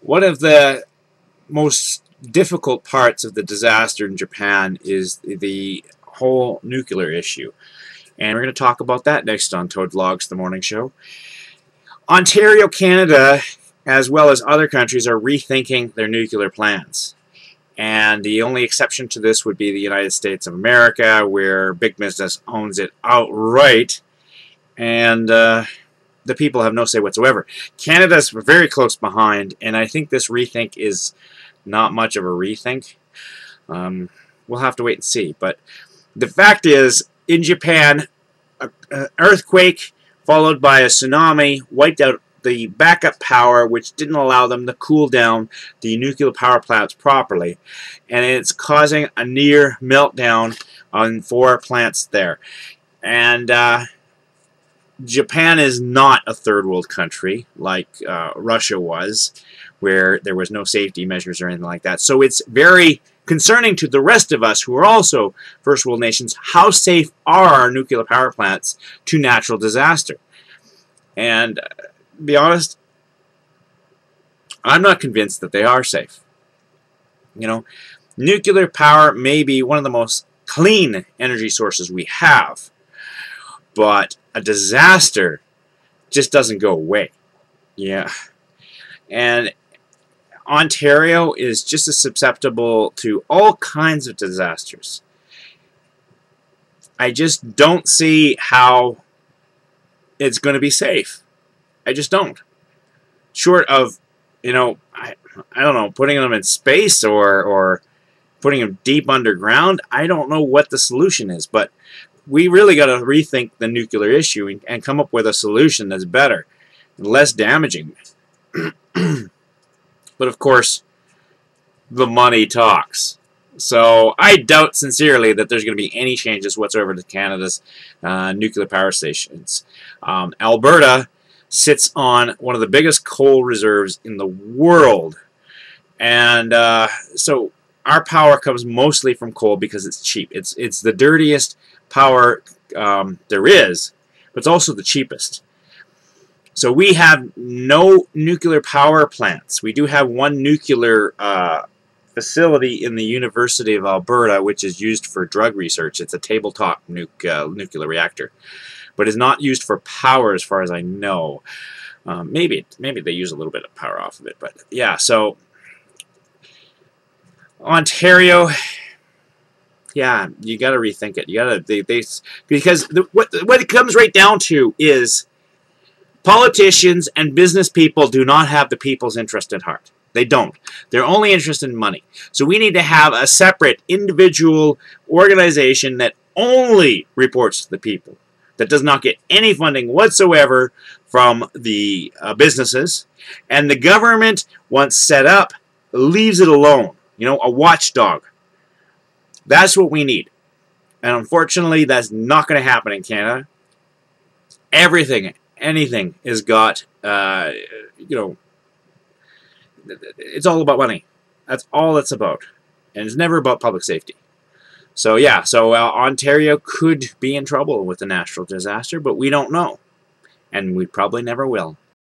One of the most difficult parts of the disaster in Japan is the whole nuclear issue. And we're going to talk about that next on Toad Vlogs, the morning show. Ontario, Canada, as well as other countries, are rethinking their nuclear plans. And the only exception to this would be the United States of America, where big business owns it outright, and the people have no say whatsoever. Canada's very close behind, and I think this rethink is not much of a rethink. We'll have to wait and see. But the fact is, in Japan, an earthquake followed by a tsunami wiped out the backup power, which didn't allow them to cool down the nuclear power plants properly, and it's causing a near meltdown on 4 plants there. And Japan is not a third world country like Russia was, where there was no safety measures or anything like that. So it's very concerning to the rest of us who are also first world nations. How safe are our nuclear power plants to natural disaster? And to be honest, I'm not convinced that they are safe. You know, nuclear power may be one of the most clean energy sources we have, but a disaster just doesn't go away. Yeah. And Ontario is just as susceptible to all kinds of disasters. I just don't see how it's going to be safe. I just don't. Short of, you know, I don't know, putting them in space or putting them deep underground, I don't know what the solution is. But we really got to rethink the nuclear issue and come up with a solution that's better and less damaging. But of course, the money talks. So I doubt sincerely that there's going to be any changes whatsoever to Canada's nuclear power stations. Alberta sits on one of the biggest coal reserves in the world. And so our power comes mostly from coal because it's cheap. It's the dirtiest power there is, but it's also the cheapest. So we have no nuclear power plants. We do have one nuclear facility in the University of Alberta, which is used for drug research. It's a tabletop nuclear reactor, but is not used for power as far as I know. Maybe they use a little bit of power off of it, but yeah. So Ontario, yeah, you got to rethink it. You got to because what it comes right down to is politicians and business people do not have the people's interest at heart. They don't. They're only interested in money. So we need to have a separate individual organization that only reports to the people, that does not get any funding whatsoever from the businesses, and the government, once set up, leaves it alone. You know, a watchdog. That's what we need. And unfortunately, that's not going to happen in Canada. Anything has got, you know, it's all about money. That's all it's about. And it's never about public safety. So yeah, so Ontario could be in trouble with a natural disaster, but we don't know. And we probably never will.